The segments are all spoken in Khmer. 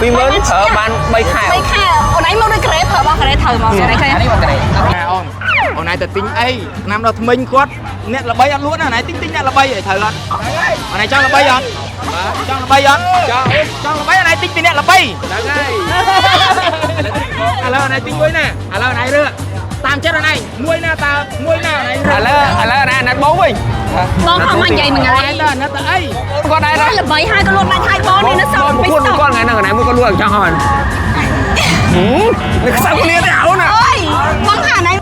20,000thở ban 3 ខែអូនឯងមកដូចក្រេប្រើបងក្រេត្រូវមកក្រេឃើញនេះបងក្រេអូនឯងទៅទិញអីឆ្នាំដល់ថ្មិញគាត់អ្នកល្បីអត់លក់ណាអូនឯងទិញអ្នកល្បីឲ្យត្រូវអត់អូនឯងចង់ល្បីអត់ចង់ល្បីអត់ចង់ល្បីអូនឯងទិញពីអ្នកល្បីហ្នឹងហើយឥឡូវអូនឯងទិញមួយណាឥឡូវអូនឯងរើតាមចិត្តអូនឯងមួយណាតើមួយណាអូនឯងឥឡូវណាណាត់បងវិញបងខំមកនិយាយមួយថ្ងៃទៅណាត់ទៅអីគាត់ដែរល្បីហើយក៏លក់ដាច់ហើយបងនេះនៅសល់ពីស្តុកគាត់ថ្ងៃហ្នឹងអូនឯងមួយគាត់លក់ចង់ហើយនេះខ្សឹបគ្នាទេអូនអើយបងថាណៃ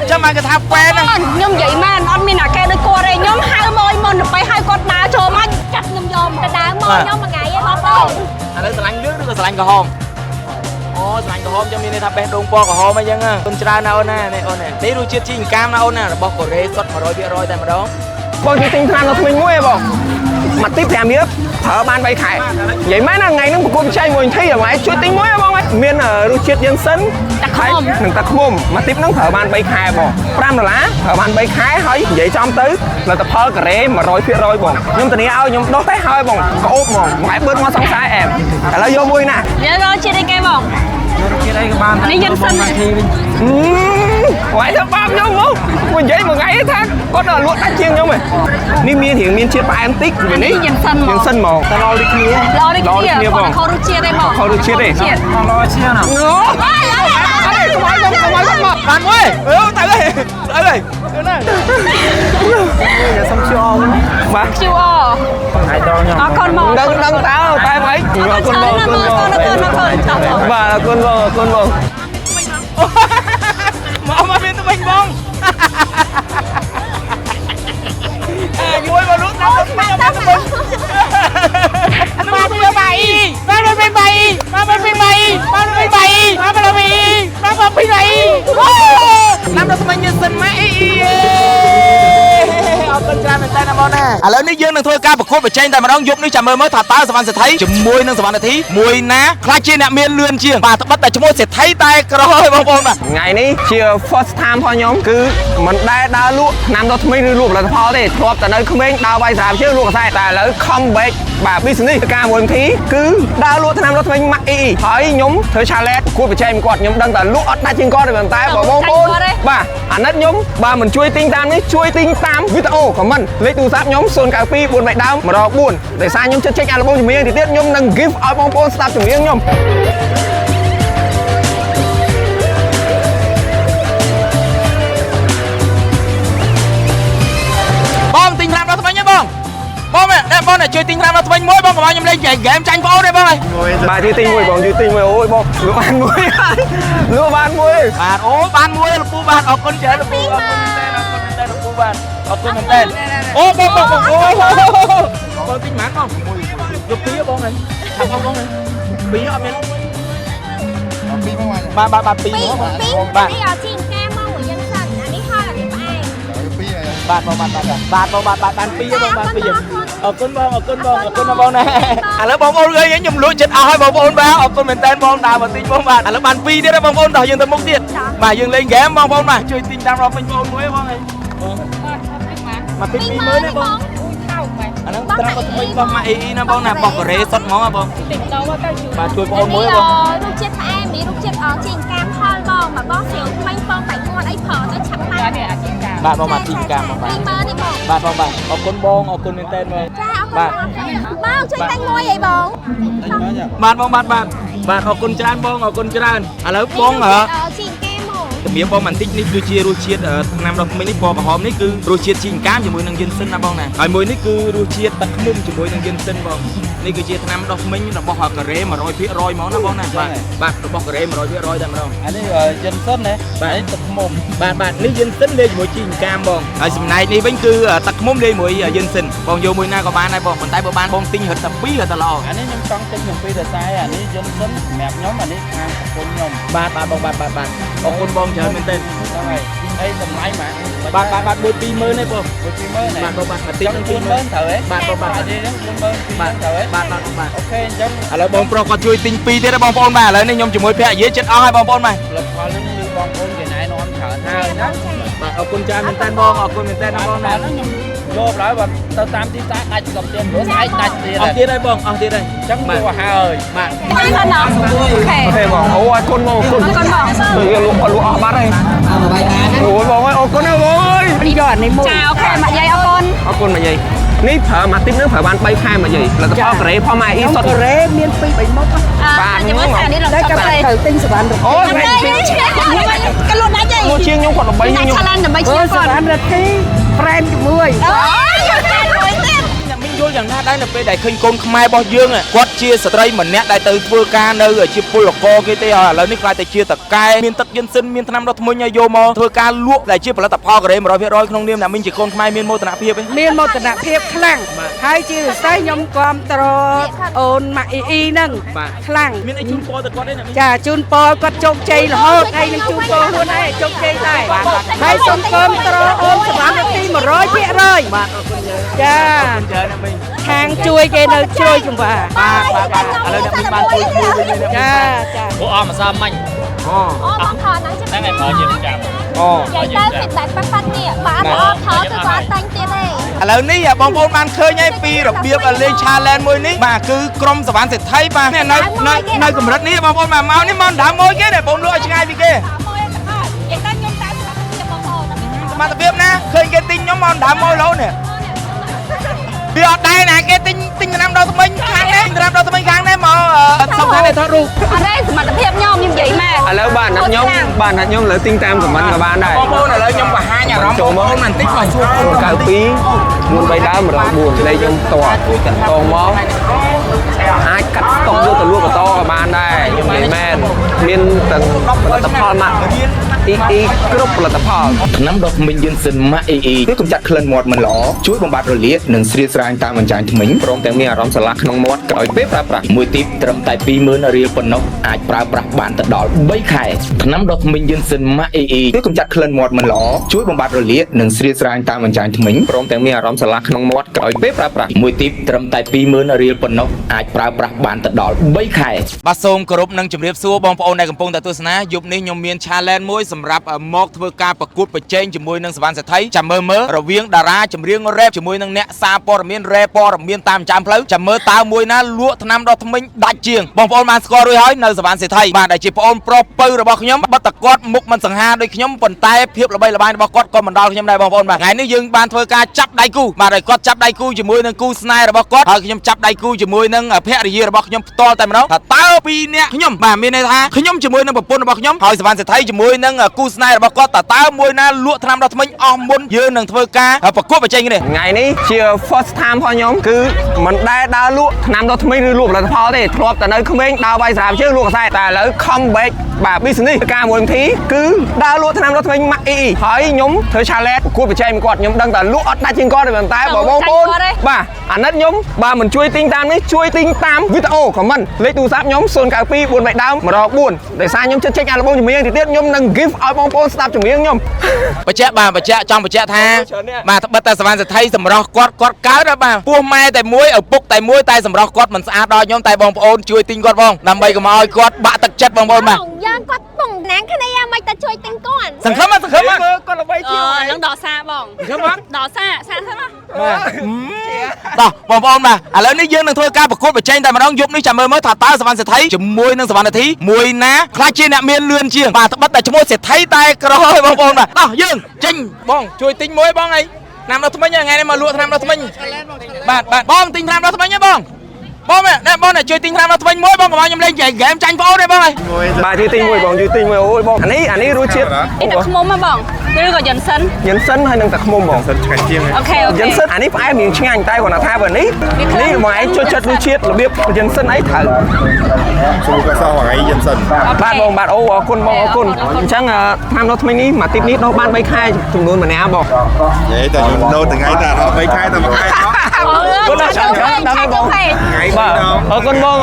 ចឹងមកគេថាហ្វេនហ្នឹងខ្ញុំនិយាយមែនអត់មានអាកែដូចគាត់ទេខ្ញុំហៅមកមុនទៅហៅគាត់ដើរចូលមកចាត់ខ្ញុំយកទៅដើរមកខ្ញុំមួយថ្ងៃឯងបងប្អូនឥឡូវស្រឡាញ់លឿងឬក៏ស្រឡាញ់ក្រហមអូស្រឡាញ់ក្រហមចាំមានន័យថាបេះដូងពណ៌ក្រហមអីចឹងគុណច្រើនណាអូនណានេះអូននេះរសជាតិជីអង្កាមណាអូនណារបស់កូរ៉េសុទ្ធ 100% តែម្ដងបងជួយទិញថ្នាំនៅថ្មីមួយឯងបងមកទី5រៀលប្រើបាន3ខែនិយាយមែនណាថ្ងៃហ្នឹងប្រគល់បច្ចេកមួយធីហ្នឹងជួយទិញមួយបងមានរសជាតិយ៉ាងសិនទឹកឃ្មុំនិងទឹកឃ្មុំមកទីហ្នឹងប្រើបាន3ខែបង$5ប្រើបាន3ខែហើយនិយាយចំទៅលទ្ធផលកូរ៉េ 100% បងខ្ញុំធានាឲ្យខ្ញុំដុសទៅហើយបងក្អូបហ្មងម៉ែបឺតមកសង្សារអែមឥឡូវយកមួយណាយករសជាតិអីគេបងរសជាតិអីក៏បាននេះយើងសិនថ្ងៃទៅបាបខ្ញុំមកនិយាយមួយថ្ងៃថាគាត់ដល់លក់ដាច់ជាងខ្ញុំឯងនេះមានរៀងមានជាតិផ្អែមតិចនេះយើងសិនមកតែល្អដូចគ្នាបងខុសរសជាតិទេបងខុសរសជាតិទេល្អជាងណាអូកុំឲ្យខ្ញុំមកបានមួយទៅអើយណាសុំ QR បាទ QR ហើយតខ្ញុំអរគុណបងដឹងតើតែមិនអរគុណបងបាទអរគុណបងមកមានទៅវិញបងមួយមកលក់តាមទៅមកទៅវិញមកទៅបៃមកទៅបៃណាំទៅស្មាញញសិនម៉ែអីអរគុណច្រើនមែនតើបងណាឥឡូវនេះយើងនឹងធ្វើការប្រកួតប្រជែងតែម្ដងយប់នេះចាំមើលថាតើសវណ្ណសេដ្ឋីជាមួយនឹងសវណ្ណនាធីមួយណាខ្លះជាអ្នកមានលឿនជាងបាទត្បិតតែឈ្មោះសេដ្ឋីតែក្រហើយបងប្អូនបាទថ្ងៃនេះជា first time របស់ខ្ញុំគឺមិនដែលដើរលក់ឆ្នាំដល់ថ្មីឬលក់ផលិតផលទេធ្លាប់តែនៅក្មេងដើរវាយស្រាបជើងលក់កសែតតែឥឡូវ comeback បាទ business ការមួយនាទីគឺដើរលក់ឆ្នាំដល់ថ្មីម៉ាក់អ៊ីហើយខ្ញុំធ្វើ challenge ប្រកួតប្រជែងគាត់ខ្ញុំដឹងតែលក់អត់ដាច់ជាងគាត់ទេប៉ុន្តែបងប្អូនបាទអាណិតខ្ញុំបើមិនជួយទិញតាមនេះជួយទិញតាមវីដេអូ comment លេខទូរស័ព្ទខ្ញុំ092 4 ដើម104ដោយសារខ្ញុំចិត្តចេញអាល់ប៊ុមចម្រៀងទៀតខ្ញុំនឹង give ឲ្យបងប្អូនស្ដាប់ចម្រៀងខ្ញុំបងទិញ5ដល់ថ្មីទេបងជួយទិញ5ដល់ថ្មីមួយបងកុំឲ្យខ្ញុំលេងហ្គេមចាញ់បងអូនទេបងអើយបាទជួយទិញមួយបងជួយទិញមួយអូយបងលក់បានមួយបាទអូបានមួយលោកពូបាទអរគុណច្រើនលោកពូអរគុណមែនតើលោកពូបាទអរគុណមែនតើអូបងអូបងទិញហ្មងបងយកពីបងហ្នឹងថាបងហ្នឹងពីអត់មានពីមកបាទពីនេះឲ្យជីងកាមមកយ៉ាងសិនអានេះហើយអានេះផ្អែមពីបាទបងបានពីបងបានពីអរគុណបងណាឥឡូវបងប្អូនឃើញខ្ញុំលក់ចិត្តអស់ហើយបងប្អូនបាទអរគុណមែនតើបងដើរមកទិញបងបាទឥឡូវបានពីទៀតបងប្អូនដល់យើងទៅមុខទៀតបាទយើងលេងហ្គេមបងប្អូនបាទជួយទិញតាមរកពេញបងមួយបងអីមកពី20000ទេបងអាហ្នឹងត្រាំទៅថ្មីបងម៉ាក់អ៊ីណាបងណាបោះកូរ៉េសុទ្ធហ្មងបងទិញដល់ទៅបាទជួយបងមួយបងរសជាតិផ្អែមនេះរសជាតិជីងកាមផលបងមកបងស្រាវថ្មីបងបាច់មាត់អីផលទៅឆាប់បានបាទបងមកជីងកាមបង20000នេះបងបាទបងបាទអរគុណបងអរគុណមែនតើបងបាទបងជួយតែងមួយអីបងបាទបងបាទអរគុណច្រើនបងអរគុណច្រើនឥឡូវបងជីងកាមរបៀបបងបន្តិចនេះគឺជារសជាតិឆ្នាំដល់ថ្មីនេះពណ៌ក្រហមនេះគឺរសជាតិជីងកាមជាមួយនឹងយិនសិនណាបងណាហើយមួយនេះគឺរសជាតិទឹកឃ្មុំជាមួយនឹងយិនសិនបងនេះគឺជាឆ្នាំដល់ថ្មីរបស់កូរ៉េ 100% ហ្មងណាបងណាបាទរបស់កូរ៉េ 100% តែម្ដងអានេះយិនសិនណាបាទទឹកឃ្មុំបាទនេះយិនសិនលេងជាមួយជីងកាមបងហើយចំណែកនេះវិញគឺទឹកឃ្មុំលេងជាមួយយិនសិនបងយកមួយណាក៏បានដែរបងប៉ុន្តែបើបានបងទិញរត់តែ2រត់តែល្អអានេះខ្ញុំចង់ទិញ2តែតែអានេះយិនសិនសម្រាប់ខ្ញុំអានេះខាងប្រពន្ធខ្ញុំបាទបងបាទអរគុណបងច្រើនមែនទែនហ្នឹងហើយហើយតម្លៃម៉ាបាទមួយ20000ទេបង120,000បាទបងបាទតិចនឹង20000ត្រូវហ៎បាទបងបាទនេះ42000បាទត្រូវហ៎បាទអូខេអញ្ចឹងឥឡូវបងប្រុសគាត់ជួយទិញ2ទៀតបងប្អូនបាទឥឡូវនេះខ្ញុំជាមួយភរិយាចិត្តអស់ហើយបងប្អូនបាទផលិតផលនេះគឺបងប្អូនគេណែនាំច្រើនហើយណាបាទអរគុណច្រើនមែនតើបងអរគុណមែនតើបងណាខ្ញុំ vô lại và tao tam tí tá đạch cầm tiền bữa sai đạch tiền អស់ទៀតហើយបងអស់ទៀតហើយ chẳng mua hơi បាទ Con thân hả? Ok. ទេបងអូយគុណបងគុណ Con bò. វាលក់អស់បាត់ហើយអូយបងអើយអរគុណណាបងអើយ Đi rồi này mua. Chào ok mà dây ông con. អរគុណមកយាយនេះប្រើមួយទីបនឹងប្រើបាន3ខែមកយាយលទ្ធផលកូរ៉េផលម៉ែអ៊ីសុតកូរ៉េមាន2 3មុខ À, chỉ mới xài đi rồi cặp đây. ទៅទិញសវណ្ណរ Ôi, cái luôn đấy gì? មកជាងខ្ញុំគាត់ល្បីខ្ញុំ Thái Lan là mấy chiếc con. រត់ទីប្រែមជាមួយ Ôi, rồi tên. អ្នកមីងយល់យ៉ាងណាដែរនៅពេលដែលឃើញកូនខ្មែររបស់យើងគាត់ជាស្ត្រីម្នាក់ដែលទៅធ្វើការនៅជាពលករគេទេហើយឥឡូវនេះខ្លាចតែជាតកែមានទឹកយិនសិនមានថ្នាំដុសធ្មេញឲ្យយកមកធ្វើការលក់ដែលជាផលិតផលកូរ៉េ 100% ក្នុងនាមអ្នកមីងជាកូនខ្មែរមានមោទនភាពឯង មានមោទនភាពខ្លាំងហើយជាពិសេសខ្ញុំគាំទ្រអូនម៉ាក់អ៊ីហ្នឹងខ្លាំង មានអីជូនពរទៅគាត់ទេអ្នកមីង ចាជូនពរគាត់ជោគជ័យរហូតហើយនឹងជូនពរខ្លួនឯងជោគជ័យដែរហើយសូមគាំទ្រអូនសវណ្ណរទី 100% បាទអរគុណចា ច្រើនអ្នកមីង ខាងជួយគេនៅជ្រោយចង្វា បាទឥឡូវអ្នកមីងបានជួយមួយវិញអ្នកមីង ចាចា bố om mà sao manh Ô, con thỏ nắng chứ. đang ngày phở gì mình chạm អូ Vậy ta phải đặt bắt bắt nè. Bà thỏ thỏ từ quán tanh tiền đây. ឥឡូវនេះបងប្អូនបានឃើញហើយពីរបៀបលេង challenge មួយនេះបាទគឺក្រុមសវណ្ណសេដ្ឋីបាទនៅកម្រិតនេះបងប្អូនមកនេះមកដើមមួយគេដែលបងលក់ឲ្យឆ្ងាយពីគេ Vậy ta nhung ta sẽ làm cái bông hồ. សមត្ថភាពណាឃើញគេទិញខ្ញុំមកដើមមួយលោនេះវាអត់ដែរណាគេទិញថ្នាំដុសធ្មេញខាងនេះថ្នាំដុសធ្មេញខាងនេះមកសុំខាងនេះថតរូប Ở đây mà tập hiệp nhau như vậy mà. ឥឡូវបានខ្ញុំលើទិញតាមខមមិនក៏បានដែរ បងប្អូនឥឡូវខ្ញុំបង្ហាញអារម្មណ៍បងប្អូនបន្តិចមកសួរបង 92 43ដើម104លេខខ្ញុំតតមកអាចកាត់ស្តុកយកទៅលក់បន្តក៏បានដែរខ្ញុំនិយាយមែនមានទាំងផលិតផលម៉ាក់អ៊ីគ្រប់ផលិតផល ថ្នាំដុសធ្មេញយិនសិនម៉ាក់អ៊ីគឺកម្ចាត់ក្លិនមាត់មិនល្អជួយបំបត្តិរលាកនិងស្រាលស្រាញតាមបញ្ចាញធ្មេញ ព្រមទាំងមានអារម្មណ៍ស្រឡះក្នុងមាត់ក្រោយពេលប្រើប្រាស់ មួយទីបត្រឹមតែ 20000 រៀលប៉ុណ្ណោះអាចប្រើប្រាស់បានទៅដល់ 3 ខែថ្នាំដុសធ្មេញយិនសិនម៉ាក់អ៊ីគឺកម្ចាត់ក្លិនមាត់មិនល្អជួយបំបត្តិរលាកនិងស្រាលស្រាញតាមបញ្ចាញធ្មេញ ព្រមទាំងមានអារម្មណ៍ស្រឡះក្នុងមាត់ក្រោយពេលប្រើប្រាស់ មួយទីបត្រឹមតែ 20000 រៀលប៉ុណ្ណោះអាចប្រើប្រាស់បានទៅដល់ 3 ខែបាទសូមគោរពនិងជម្រាបសួរបងប្អូនដែលកំពុងតែទស្សនាយប់នេះខ្ញុំមាន challenge មួយសម្រាប់មកធ្វើការប្រកួតប្រជែងជាមួយនឹងសវណ្ណសេដ្ឋីចាំមើលរវាងតារាចម្រៀងរ៉េបជាមួយនឹងអ្នកសារព័ត៌មានរ៉េព័ត៌មានតាមចាំផ្លូវចាំមើលតើមួយណាលក់ថ្នាំដុសធ្មេញដាច់ជាងបងប្អូនបានស្គាល់រួចហើយនៅសវណ្ណសេដ្ឋីបាទដែលជាប្អូនប្រុសពៅរបស់ខ្ញុំបិទតគាត់មុខមិនសង្ហាដូចខ្ញុំប៉ុន្តែភាពល្បីល្បាញរបស់គាត់ក៏មិនដល់ខ្ញុំដែរបងប្អូនបាទថ្ងៃនេះយើងបានធ្វើការចាប់ដៃគូបាទហើយគាត់ចាប់ដៃគូជាមួយនឹងគូស្នេហ៍របស់គាត់ហើយខ្ញុំចាប់ដៃគូជាមួយនឹងភរិយារបស់ខ្ញុំផ្ទាល់តែម្ដងថាតើពីរនាក់ខ្ញុំបាទមានន័យថាខ្ញុំជាមួយនឹងប្រពន្ធរបស់ខ្ញុំហើយសវណ្ណសេដ្ឋីជាមួយនឹងគូស្នេហ៍របស់គាត់តើមួយណាលក់ថ្នាំដុសធ្មេញអស់មុនយើងនឹងធ្វើការប្រកួតប្រជែងគ្នា ថ្ងៃនេះជា first time របស់ខ្ញុំគឺមិនដែលដើរលក់ថ្នាំដុសធ្មេញឬលក់ផលិតផលទេធ្លាប់តែនៅក្មេងដើរវាយស្រាបជើងលក់កសែតតែឥឡូវ comeback បាទ business ការមួយនាទីគឺដើរលក់ថ្នាំដុសធ្មេញ Mac EE ហើយខ្ញុំធ្វើ challenge ប្រកួតប្រជែងមួយគាត់ខ្ញុំដឹងតែលក់អត់ដាច់ជាងគាត់ទេប៉ុន្តែបងប្អូនបាទអាណិតខ្ញុំបាទមិនជួយទិញតាមនេះជួយទិញតាមវីដេអូ comment លេខទូរស័ព្ទខ្ញុំ092 43ដើម104ដោយសារខ្ញុំចិត្តចេញអាល់ប៊ុមចម្រៀងទៀតខ្ញុំនឹង give ឲ្យបងប្អូនស្ដាប់ចម្រៀងខ្ញុំ បញ្ជាក់ចង់បញ្ជាក់ថាបាទត្បិតតែសវណ្ណសេដ្ឋីសម្រស់គាត់កើតហើយបាទពោះម៉ែតែមួយឪពុកតែមួយតែសម្រស់គាត់មិនស្អាតដល់ខ្ញុំតែបងប្អូនជួយទិញគាត់ផងដើម្បីកុំឲ្យគាត់បាក់ទឹកចិត្តបងប្អូនបាទ Dân có bùng nắng cái này mày ta chui tinh con. សង្ឃឹមគាត់ល្បីជាង Lưng đỏ xa bỏng. សង្ឃឹម Đỏ xa thôi á. បាទតោះបងប្អូនបាទឥឡូវនេះយើងនឹងធ្វើការប្រកួតប្រជែងតែម្ដងយប់នេះចាំមើលថាតើសវណ្ណសេដ្ឋីជាមួយនឹងសវណ្ណនាធីមួយណាខ្លះជាអ្នកមានលឿនជាងបាទត្បិតតែឈ្មោះសេដ្ឋីតែក្រហើយបងប្អូនបាទតោះយើងចេញបងជួយទិញមួយបងអីថ្នាំដុសធ្មេញថ្ងៃនេះមកលក់ថ្នាំដុសធ្មេញបាទបងទិញថ្នាំដុសធ្មេញហ៎បងបងជួយទិញថ្នាំដុសធ្មេញមួយបងកុំឲ្យខ្ញុំលេងហ្គេមចាញ់បងអូនទេបងអី បាទជួយទិញមួយបងជួយទិញមួយអូយបងអានេះរសជាតិ Đi tập khmôm hả bỏng? Đưa gọi dần sân. យិនសិនហើយនឹងទឹកឃ្មុំបងសិនឆ្ងាញ់ជាង Ok យិន ok. សិនអានេះផ្អែមមានឆ្ងាញ់តែគាត់ថាបើនេះមកឯងជួយចិត្តរសជាតិរបៀបយិនសិនអីត្រូវ Sungguh kasar orang ai jen sen. បាទបងបាទអូអរគុណបងអរគុណអញ្ចឹងតាមនៅថ្មីនេះមកទីនេះដោះបាន3ខែចំនួនម្នាក់បង Vậy ta đâu từng ngày ta nó mấy khai ta một khai đó. គុណណាស់ច្រើនដល់ហើយបង Ngày បាទ đâu. អរគុណបង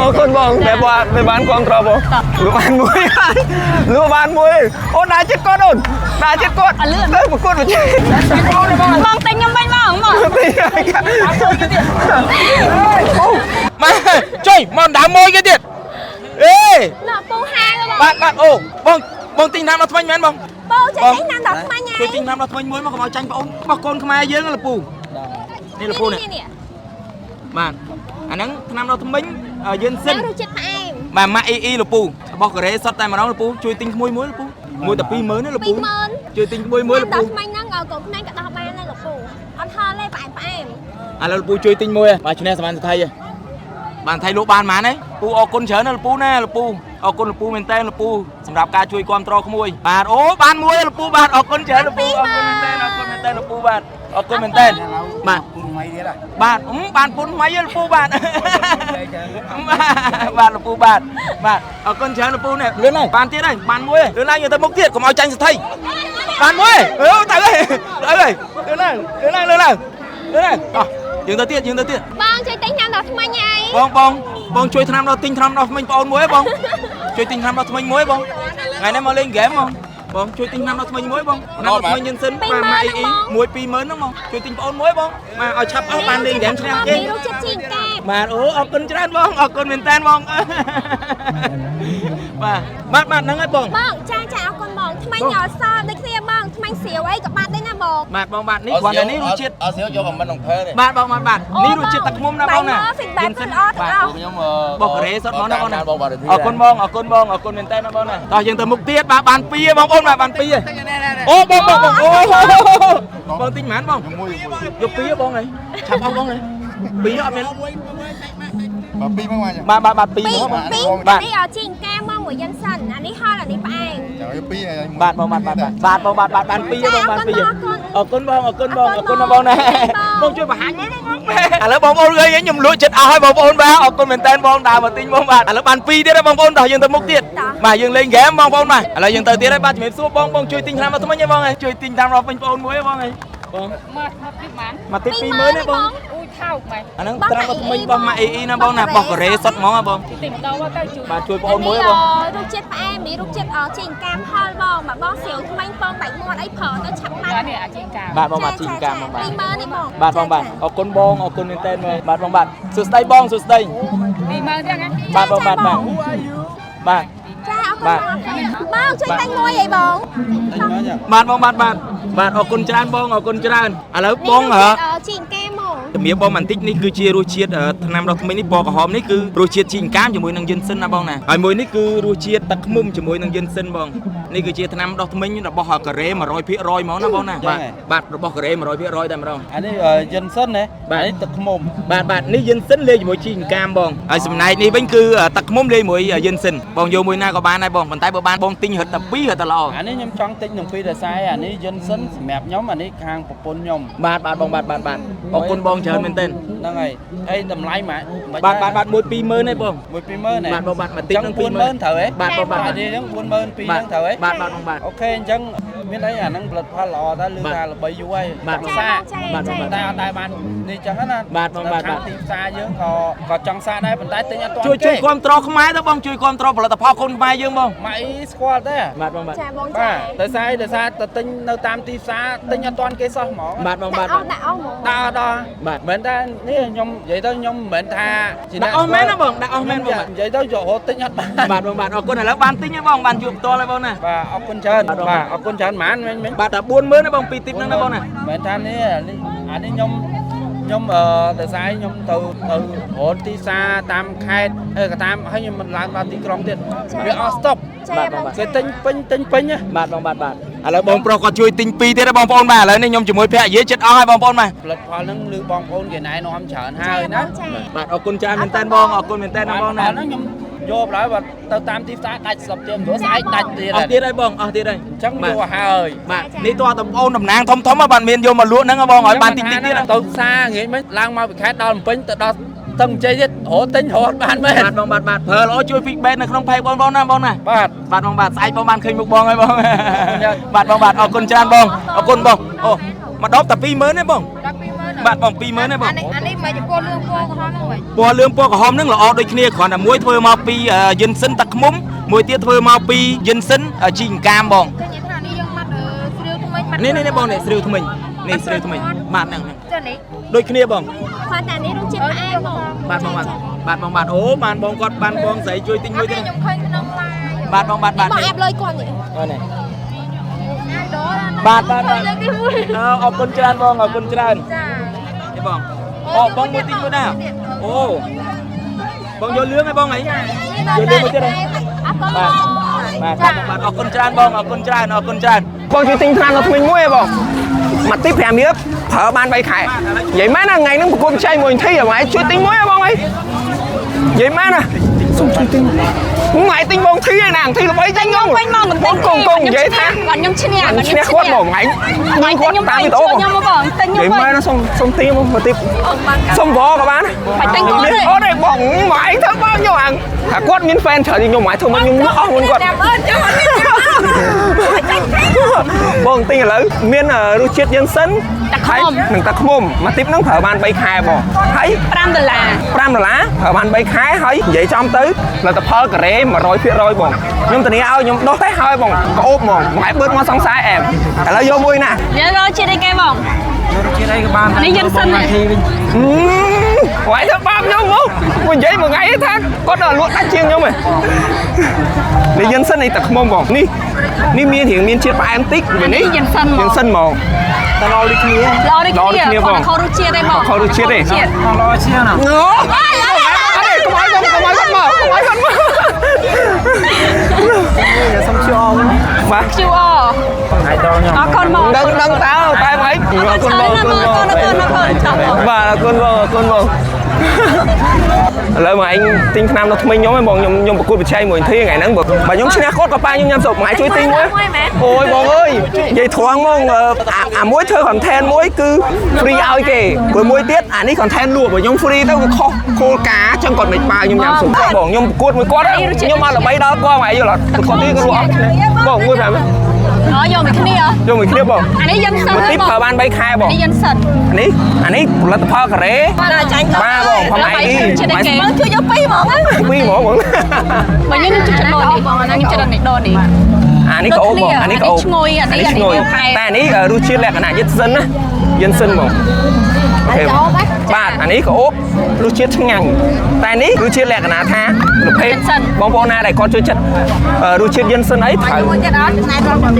តែបានគ្រប់ត្របងលក់បានមួយអូនដាក់ចិត្តគាត់អូនដាក់ចិត្តគាត់ទៅប្រកួតប្រជែង Bỏng tinh nhâm bánh bỏng bỏng. មកជួយមកដើមមួយគេទៀតអេ Nọ bông hai rồi bỏng. បាទអូបងទិញថ្នាំដុសធ្មេញមែនបង Bông chạy Bông. đánh nam đọc mà ជួយទិញ nhai. ថ្នាំដុសធ្មេញមួយមកកុំឲ្យចាញ់បងអូនរបស់កូនខ្មែរយើងលពូ នេះលពូនេះបាទអាហ្នឹងឆ្នាំដល់ថ្មិញយិនសិន រសជាតិផ្អែម បាទម៉ាក់អ៊ីលពូរបស់កូរ៉េសុទ្ធតែម្ដងលពូជួយទិញក្មួយមួយលពូមួយតែ 20000 ទេលពូជួយទិញក្មួយមួយលពូ ដល់ថ្មិញហ្នឹងកូនផ្នែកក៏ដោះបានដែរលពូអត់ហល់ទេផ្អែមឥឡូវលពូជួយទិញមួយបាទឈ្នះសមានថៃបានថៃលក់បានប៉ុន្មានទេពូអរគុណច្រើនណាលពូណាលពូអរគុណលពូមែនតើលពូសម្រាប់ការជួយគ្រប់គ្រងក្មួយបាទអូបានមួយលពូបាទអរគុណច្រើនលពូអរគុណមែនតើអរគុណមែនតើលពូបាទអរគុណមែនតើបាទពុនថ្មីទៀតបាទបានពុនថ្មីលពូបាទបាទលពូបាទអរគុណច្រើនលពូនេះលឿនហើយបានទៀតហើយបានមួយលឿនឡើងយកទៅមុខទៀតកុំឲ្យចាញ់សទ្ធិបានមួយទៅហើយលឿនឡើងយើងទៅទៀតបងជួយទិញឆ្នាំដល់ថ្មិញអីបងជួយឆ្នាំដល់ទិញឆ្នាំដល់ថ្មិញបងអូនមួយបងជួយទិញឆ្នាំដល់ថ្មិញមួយបងថ្ងៃនេះមកលេងហ្គេមបងជួយទិញឆ្នាំដល់ថ្មិញមួយបងឆ្នាំដល់ថ្មិញយិនសិនបានម៉ាអ៊ី1 20000ហ្នឹងបងជួយទិញបងអូនមួយបងមកឲ្យឆាប់អស់បានលេងហ្គេមឆ្នាំគេរសជាតិជីងកាបាទអូអរគុណច្រើនបងអរគុណមែនតើបងបាទហ្នឹងហើយបងចាអរគុណបងថ្មិញអសដូចគ្នាបងថ្មិញស្រាវអីក៏បាត់ដែរណាបងបាទបងបាទនេះគ្រាន់តែនេះរសជាតិអត់ស្រាវយកមិនក្នុងភើទេបាទបងបាទនេះរសជាតិទឹកឃ្មុំណាបងណាយិនសិនអត់ខ្ញុំបកកូរ៉េសុទ្ធមកណាបងណាអរគុណបងអរគុណមែនតើណាបងណាតោះយើងទៅមុខទៀតបាទបាន2បងប្អូនបាទបាន2អូបងអូបងទិញប៉ុន្មានបងយក2បងហើយឆាប់អស់បងហើយ2អត់មានបាទ2មកមកបាទ2មកបាទនេះជីងកាមកមួយយិនសិនអានេះហល់អានេះផ្អែមចាំយក2ហើយបាទបងបាទបាន2បងបាន2បងបាន2អរគុណបងណាបងជួយបង្ហាញមួយបងឥឡូវបងប្អូនឃើញខ្ញុំលក់ចិត្តអស់ហើយបងប្អូនបាទអរគុណមែនតើបងដើរមកទិញបងបាទឥឡូវបាន2ទៀតហើយបងប្អូនតោះយើងទៅមុខទៀតបាទយើងលេងហ្គេមបងប្អូនបាទឥឡូវយើងទៅទៀតហើយបាទជំរាបសួរបងជួយទិញឆ្នាំមកថ្មិញហើយបងជួយទិញតាមរកវិញបងប្អូនមួយហើយបងមកទី20000ទេបងថោកមែនអាហ្នឹងត្រាំមកថ្មិញរបស់ម៉ាក់អ៊ីណាបងណារបស់កូរ៉េសុទ្ធហ្មងហ៎បងទីម្ដងមកទៅជួយបាទជួយបងអូនមួយបងរសជាតិផ្អែមនេះរសជាតិជីងកាមផលបងបងស្រាវថ្មិញបងបែកមាត់អីប្រើទៅឆាប់បាត់នេះអាជីងកាមបាទបងបាទជីងកាមបង20000នេះបងបាទបងបាទអរគុណបងអរគុណមែនតើបាទបងបាទសួស្ដីបងសួស្ដី20000ទៀតណាបាទបងបាទបាទចាអរគុណបងជួយតែងមួយអីបងបាទបងបាទអរគុណច្រើនបងអរគុណច្រើនឥឡូវបងជីងកាមហ្មងជំរាបបងបន្តិចនេះគឺជារសជាតិថ្នាំដល់ថ្មីនេះពណ៌ក្រហមនេះគឺរសជាតិជីងកាមជាមួយនឹងយិនសិនណាបងណាហើយមួយនេះគឺរសជាតិទឹកឃ្មុំជាមួយនឹងយិនសិនបងនេះគឺជាថ្នាំដល់ថ្មីរបស់កូរ៉េ 100% ហ្មងណាបងណាបាទរបស់កូរ៉េ 100% តែម្ដងអានេះយិនសិនណាបាទនេះទឹកឃ្មុំបាទនេះយិនសិនលេងជាមួយជីងកាមបងហើយចំណែកនេះវិញគឺទឹកឃ្មុំលេងជាមួយយិនសិនបងយកមួយណាក៏បានដែរបងប៉ុន្តែបើបានបងទិញរឹតតែ2រឹតតែល្អអានេះខ្ញុំចង់ទិញនឹង2ដោយសារអានេះយិនសិនសម្រាប់ខ្ញុំអានេះខាងប្រពន្ធខ្ញុំបាទបងបាទអរគុណបងច្រើនមែនទែនហ្នឹងហើយតម្លៃម៉ាក់បាទ1 20000ទេបង1 20000ណាបាទបងបាទមកទិញនឹង20000ត្រូវហ៎បាទបងបាទអានេះហ្នឹង42000ហ្នឹងត្រូវហ៎បាទបងបាទអូខេអញ្ចឹងមានអីអាហ្នឹងផលិតផលល្អតែលឺថាល្បីយូរហើយបាទសាបាទតែអត់ដែរបាននេះអញ្ចឹងណាបាទបងបាទទីផ្សារយើងក៏ចង់សាដែរប៉ុន្តែទិញអត់ទាន់ជួយគ្រប់គ្រងខ្មែរទៅបងជួយគ្រប់គ្រងផលិតផលកូនខ្មែរយើងបងម៉ាក់អ៊ីស្គាល់ទេបាទបងបាទចាបងចាដោយសារទៅទិញនៅតាមទីផ្សារទិញអត់ទាន់គេសោះហ្មងបាទបងបាទដាក់អស់ហ្មងដល់បាទមិនថានេះខ្ញុំនិយាយទៅខ្ញុំមិនមែនថាដាក់អស់មែនណាបងដាក់អស់មែនបងនិយាយទៅយករត់ទិញអត់បានបាទបងបាទអរគុណឥឡូវបានទិញហើយបងបានជួបផ្ទាល់ហើយបងណាបាទអរគុណច្រើនបាទអរគុណច្រើនហ្មងបាទតែ40000ទេបងពីទីបហ្នឹងណាបងណាមិនថានេះអានេះខ្ញុំដោយសារខ្ញុំទៅរត់ទីផ្សារតាមខេត្តក៏តាមហើយខ្ញុំមិនឡើងដល់ទីក្រុងទៀតវាអស់ស្តុកបាទបងគេទិញពេញបាទបងបាទឥឡូវបងប្រុសគាត់ជួយទិញ2ទៀតទេបងប្អូនបាទឥឡូវនេះខ្ញុំជាមួយភរិយាចិត្តអស់ហើយបងប្អូនបាទផលិតផលហ្នឹងឬបងប្អូនគេណែនាំច្រើនហើយណាបាទអរគុណច្រើនមែនតើបងអរគុណមែនតើបងណាខ្ញុំយកឡើយបាទទៅតាមទីផ្សារដាច់ស្លឹកទៀតព្រោះស្អែកដាច់ទៀតអស់ទៀតហើយបងអស់ទៀតហើយអញ្ចឹងយកហើយបាទនេះតើបងប្អូនតំណាងធំបាទមានយកមកលក់ហ្នឹងបងឲ្យបានតិចទៀតទៅផ្សារងាយមិនឡើងមកពីខេត្តដល់ភ្នំពេញទៅដល់តឹងជ័យទៀតរត់ទិញរត់បានមែនបាទបងបាទប្រើល្អជួយ feedback នៅក្នុង page បងណាបងណាបាទបងបាទស្អែកបងបានឃើញមុខបងហើយបងបាទបងបាទអរគុណច្រើនបងអរគុណបងអូមកដបតែ20000ទេបងបាទបង20000ទេបងអានេះមកពណ៌លឿងពណ៌ក្រហមហ្នឹងវិញពណ៌លឿងពណ៌ក្រហមហ្នឹងល្អដូចគ្នាគ្រាន់តែមួយធ្វើមកពីយិនសិនទឹកឃ្មុំមួយទៀតធ្វើមកពីយិនសិនជីងកាមបងឃើញថានេះយើងមកស្រាវថ្មីនេះបងនេះស្រាវថ្មីនេះស្រាវថ្មីបាទហ្នឹងចានេះដូចគ្នាបងគាត់តែនេះរសជាតិផ្អែមបងបាទបងបាទអូបានបងគាត់បានបងស្រីជួយទិញមួយទៀតខ្ញុំឃើញក្នុងឡាយបាទបងបងអាប់លុយគាត់នេះនេះបាទអរគុណច្រើនបងអរគុណច្រើនចា បងអូបងមួយទីមួយដែរអូបងយកលឿងឲ្យបងអីយកលឿងមួយទៀតហ៎បាទអរគុណច្រើនបងអរគុណច្រើនបងជួយទិញថ្នាំដល់ថ្មីមួយឯងបងមកទី5រៀបប្រើបាន3ខែនិយាយមែនណាថ្ងៃហ្នឹងប្រគល់បច្ចេកមួយធីឲ្យជួយទិញមួយបងអីនិយាយមែនណាសុំជួយទិញថ្ងៃទិញបងធីឯណាធីល្បីទិញខ្ញុំវិញមកកងនិយាយថាខ្ញុំឈ្នះគាត់បងថ្ងៃគាត់តាមវីដេអូខ្ញុំបងទិញខ្ញុំនិយាយមែនណាសុំទីមកទីសុំវក៏បានបាច់ទិញគាត់ទេអូទេបងម៉ៃធ្វើបងខ្ញុំអាថាគាត់មានហ្វេនច្រើនខ្ញុំម៉ៃធ្វើមកខ្ញុំអស់មុនគាត់បងទិញឥឡូវមានរសជាតិយ៉ាងសិនហើយនឹងតាខ្មុំមកទីបហ្នឹងប្រើបាន3ខែបងហើយ$5 $5ប្រើបាន3ខែហើយនិយាយចំទៅលទ្ធផលការ៉េ 100%បងខ្ញុំធានាឲ្យខ្ញុំដោះទេហើយបងក្អូបហ្មងម៉ែបឺតមកសង្សារអែមឥឡូវយកមួយណាយើងរកជាតិអីគេបងជាតិអីក៏បាននេះយើងសិនវិញវាយទៅបាបខ្ញុំមកនិយាយមួយថ្ងៃថាគាត់ដល់លក់ដាច់ជាងខ្ញុំហ៎នេះយើងសិនឯតាខ្មុំបងនេះមានជាតិផ្អែមតិចនេះយើងសិនហ្មងតឡដូចគ្នាបងខុសរសជាតិទេបងខុសរសជាតិទេឡជាណាអូកុំឲ្យខ្ញុំមកសុំ QR បាទ QR ហើយដល់ខ្ញុំអរគុណបងដឹងតើតែម៉េចអរគុណបងបាទអរគុណបងឥឡូវមកឯងទិញថ្នាំដល់ថ្មីខ្ញុំខ្ញុំប្រកួតប្រជែងមួយធីថ្ងៃហ្នឹងបើខ្ញុំឈ្នះគាត់ក៏ប៉ាខ្ញុំញ៉ាំសុបថ្ងៃជួយទិញមួយអូយបងអើយនិយាយត្រង់ហ្មងអាមួយធ្វើ content មួយគឺ free ឲ្យគេព្រោះមួយទៀតអានេះ content លក់បើខ្ញុំ free ទៅវាខុសគោលការណ៍ចឹងគាត់មិនប៉ាខ្ញុំញ៉ាំសុបបងខ្ញុំប្រកួតមួយគាត់ខ្ញុំមកល្បីដល់គាត់ថ្ងៃយល់អត់គាត់ទីគាត់លក់អត់បងមួយប្រាប់យកមួយគ្នាបងអានេះយើងសិនមកទីប្រើបាន3ខែបងនេះយើងសិនអានេះផលិតផលការ៉េបាទចាញ់បាទបងផងឯងមើលជួយយក2ហ្មងបងបើយើងជួយចដោនេះបងអានេះចដោនេះដោនេះអានេះក៏អូបបងអានេះក៏អូបឈ្ងុយអានេះតែអានេះរសជាតិលក្ខណៈយិនសិនណាយិនសិនបងបាទអានេះក៏អូបរសជាតិឆ្ងាញ់តែនេះរសជាតិលក្ខណៈថាប្រភេទបងប្អូនណាដែលគាត់ចូលចិត្តរសជាតិយិនសិនអីត្រូវមួយទៀតអត់ណែដល់មក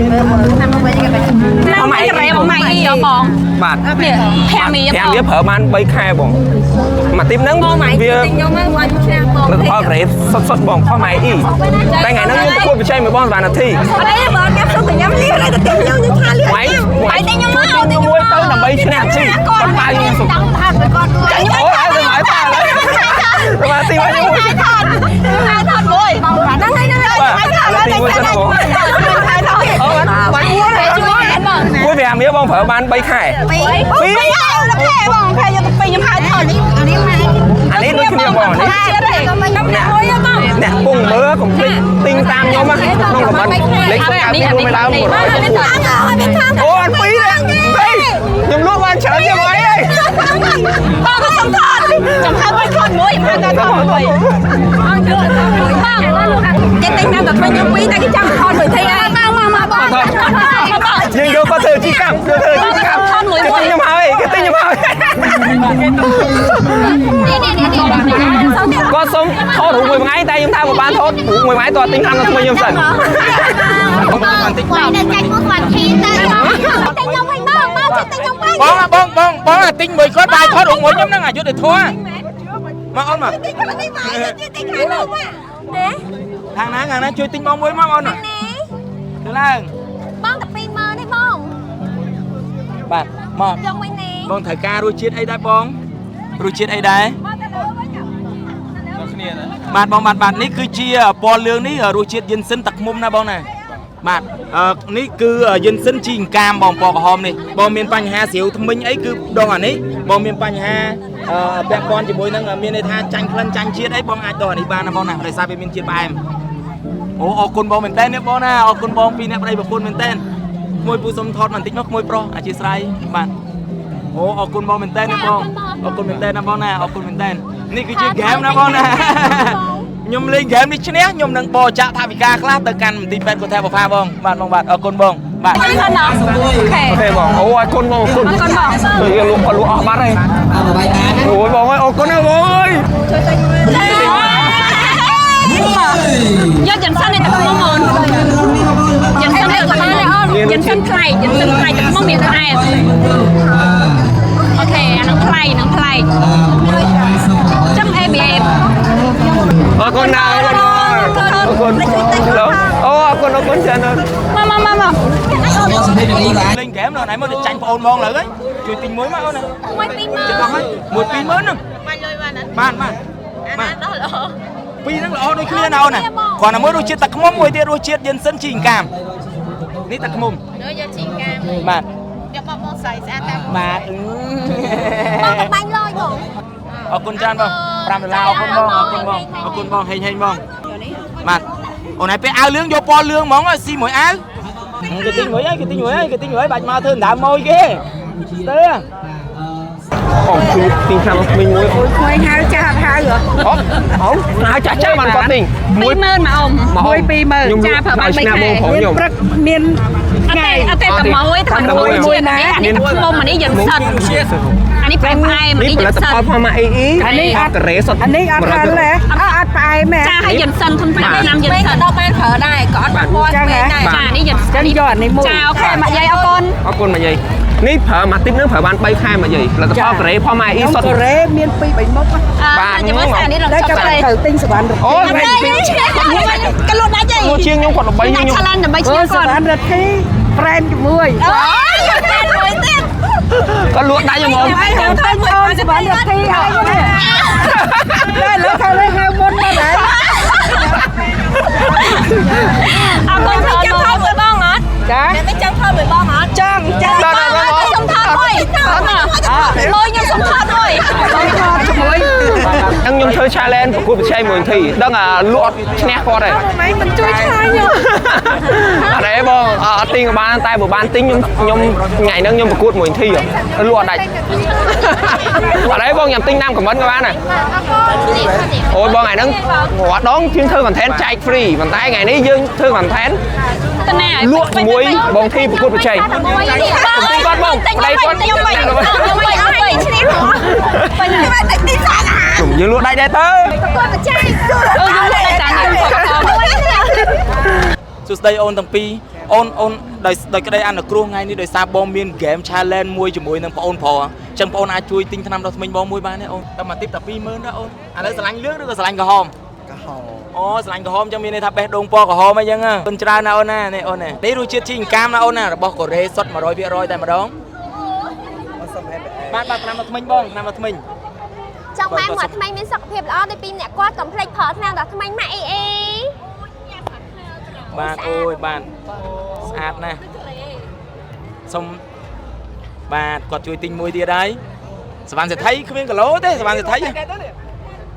តាមមកវិញគេបែរម៉ៃរ៉េម៉ៃអីបងបាទនេះ5រៀបប្រើបាន3ខែបងមកទីហ្នឹងវាខ្ញុំមកវាឈ្នះបងលទ្ធផលក្រេតសុតបងផងម៉ៃអ៊ីតែថ្ងៃហ្នឹងខ្ញុំប្រកួតប្រជែងមួយបងបាននាទីអត់ទេបើញ៉ាំសុំតែញ៉ាំលីហើយតែខ្ញុំនឹងថាលីហើយតែខ្ញុំមកទៅដើម្បីឈ្នះជីគាត់ប៉ាខ្ញុំសុំគាត់អូឲ្យទៅឲ្យប៉ាឡើយបាទទីមកខ្ញុំថតមួយបងហ្នឹងហើយហ្នឹងហើយទីមួយសិនបងអូបាញ់មួយមួយ5រៀលបងប្រើបាន3ខែ2បងខែយកទៅខ្ញុំហៅថតអានេះដូចគ្នាបងនេះអ្នកពងមើលកុំភ្លេចទិញតាមខ្ញុំក្នុងកំណត់លេខទៅតាមខ្ញុំមិនដើម100អូអត់ពីរទេខ្ញុំលក់បានច្រើនជាងអីហីបងក៏សុំថតចំហមួយថតមួយមកទៅថតមួយបងជឿបងគេទិញតាមតែខ្ញុំ2តែគេចាំថតមួយធីហើយមកបងយើងយកគាត់ធ្វើជីកម្មថតមួយខ្ញុំហើយគេទិញខ្ញុំហើយគាត់សុំថតរូបមួយថ្ងៃតែខ្ញុំថាមិនបានថតរូបមួយថ្ងៃតើទិញតាមថ្មីខ្ញុំសិនបន្តិចបងតែចាច់មកបាត់ធីតែទិញខ្ញុំវិញមកជិះទិញខ្ញុំវិញបងទិញមួយគាត់បាយថតរូបមួយខ្ញុំហ្នឹងអាយុទ្ធធម៌មកអូនមកទិញខាងនោះខាងណាជួយទិញបងមួយមកអូនទៅឡើងបងតែ20000ទេបង បាទមកយកវិញនេះបងត្រូវការរសជាតិអីដែរបងរសជាតិអីដែរបាទបងបាទនេះគឺជាពណ៌លឿងនេះរសជាតិយិនសិនទឹកមុំណាបងណាបាទនេះគឺយិនសិនជីអង្កាមបងពណ៌ក្រហមនេះបងមានបញ្ហាស្រាវថ្មិញអីគឺដងអានេះបងមានបញ្ហាពាក់ព័ន្ធជាមួយនឹងមានន័យថាចាញ់ក្លិនចាញ់ជាតិអីបងអាចដកអានេះបានណាបងណាដោយសារវាមានជាតិផ្អែមអូអរគុណបងមែនតើនេះបងណាអរគុណបងពីអ្នកប្តីប្រពន្ធមែនតើក្មួយពូសុំថតបន្តិចមកក្មួយប្រុសអធិស្ឋានបាទអូអរគុណបងមែនតើណាបងអរគុណមែនតើណាបងណាអរគុណមែនតើនេះគឺជាហ្គេមណាបងណាខ្ញុំលេងហ្គេមនេះឈ្នះខ្ញុំនឹងបោចាក់ថវិកាខ្លះទៅកាន់មន្ទីរពេទ្យគាត់ថាបផាបងបាទបងបាទអរគុណបងបាទអូខេបងអូអរគុណបងអរគុណបងលក់អស់បាត់ហើយអូយបងអើយអរគុណណាបងអើយយកចិនសិននេះទៅមកអូនចិនសិននេះទៅបានអូនចិនសិនថ្លៃទឹកមកមានថ្លៃអូខេអានឹងថ្លៃហ្នឹង lên kém rồi nãy mới được tranh ôn bon lại chui tinh muối mà ôn nè 1 2 chứ không một pi mới nữa បាញ់លុយបានណា បាន ដល់ល្អ ពីហ្នឹងល្អដូចគ្នាណាអូនណាគ្រាន់តែមួយរសជាតិទឹកខ្មុំមួយទៀតរសជាតិយិនសិនជីងកាមនេះទឹកខ្មុំ ដូចយកជីងកាម បាទ យកបងស្រីស្អាតតាម បាទ បងបាញ់លុយបង អរគុណច្រើនបង$5អរគុណបងអរគុណបងអរគុណបងហេងបងបាទអូនឯងពេលអាវលឿងយកពណ៌លឿងហ្មងស៊ីមួយអាវគេទិញមួយហើយបាច់មកធ្វើដើមម៉ួយគេទៅ អូគឺទិញឆ្នាំថ្មីមួយអូ ថ្មីហៅចាស់ហៅហ៎ អូហៅចាស់បានគាត់ទិញ 20000មកអ៊ំ 1 20000 ខ្ញុំចាប្រើបាន3ខែបងប្រុសខ្ញុំ ព្រឹកមាន អត់ទេតែមួយតែមួយណានេះខ្ញុំអានេះយើងសិនអានេះប្រែផ្អែម នេះ នេះ ផលិ យើង ត សិន ផលផាម៉ាអ៊ីអានេះអត់ការ៉េសុទ្ធ អានេះអត់ខានទេអត់ផ្អែមទេ ចាឲ្យយើងសិនធំតែឆ្នាំយើងសិនដល់បានប្រើដែរក៏អត់បានពណ៌ពេកដែរចានេះយើង ចឹងយកអានេះមួយ ចាអូខេមកយាយអរគុណ អរគុណមកយាយនេះប្រើមួយទីបនឹងប្រើបាន3ខែមកយាយផលិតផលការ៉េផាម៉ាអ៊ីសុទ្ធ កូរ៉េមាន2 3មុខ បាទចាំមើលអានេះរង តែ ចាប់ ចាំ ទៅ ត្រូវទិញសវណ្ណរ អូ អត់ទេកលូនដាច់ទេ ជាងខ្ញុំគាត់ល្បី ដាច់ ខ្ញុំ ឆលានដើម្បីឈ្នះ ស គាត់ វណ្ណរទ្ធីប្រែមជាមួយ អូយតែមួយទៀត គាត់លក់ដាច់ហ្មង ហើយហៅទៅអូនសវណ្ណរទ្ធីហើយនេះតែលើថាលេហៅមុនមកដែរ អរគុណចាំថតមួយបងអត់ ចា អ្នកមិនចាំថតមួយបងអត់ ចង់ចា ដល់សុំថតអុយលុយខ្ញុំសុំថតអុយ ต้องทอดជាមួយ អញ្ចឹងខ្ញុំធ្វើ challenge ប្រកួតប្រជែងមួយធីដឹងលក់ឈ្នះគាត់ហើយ ម៉េចមិនជួយឆ្លើយខ្ញុំ អត់ទេបងអត់ទិញក៏បានតែបើបានទិញខ្ញុំថ្ងៃហ្នឹងខ្ញុំប្រកួតមួយធីលក់អត់ដាច់អត់ទេបងខ្ញុំទិញតាមខមមិនក៏បានដែរអូយបងថ្ងៃហ្នឹងរាល់ដងយើងធ្វើ content ចែក free ប៉ុន្តែថ្ងៃនេះយើងធ្វើ content តណា លក់ជាមួយបងធីប្រកួតប្រជែង គាត់បងប្តីគាត់ខ្ញុំវិញខ្ញុំវិញអត់វិញឈ្នះហ៎វិញតែទីសាអា យើងលក់ដាច់ដែរទៅ គាត់បច្ចេកអូយខ្ញុំតែចាញ់ខ្ញុំគាត់ សួស្ដីអូនទាំងពីរអូនដោយក្តីអនុគ្រោះថ្ងៃនេះដោយសារបងមាន game challenge មួយជាមួយនឹងបងអូនប្រុសអញ្ចឹងបងអូនអាចជួយទិញថ្នាំដល់ថ្មិញបងមួយបានទេអូនតែមកទីបតែ20000ណាអូនឥឡូវស្រឡាញ់លឿងឬក៏ស្រឡាញ់ក្រហមអូស្រឡាញ់ក្រហមអញ្ចឹងមានន័យថាបេះដូងពណ៌ក្រហមអីចឹងគុណច្រើនណាអូនណានេះអូននេះរសជាតិជីងកាមណាអូនណារបស់កូរ៉េសុទ្ធ 100% តែម្ដងបាទថ្នាំដល់ថ្មិញបងថ្នាំដល់ថ្មិញ ចង់បានមកថ្មីមានសុខភាពល្អដូចពីអ្នកគាត់កុំភ្លេចប្រើថ្នាំដល់ថ្មីម៉ាក់អីបាទអូយបាទស្អាតណាស់សុំបាទគាត់ជួយទិញមួយទៀតហើយសវណ្ណសេដ្ឋីគ្មានគីឡូទេសវណ្ណសេដ្ឋី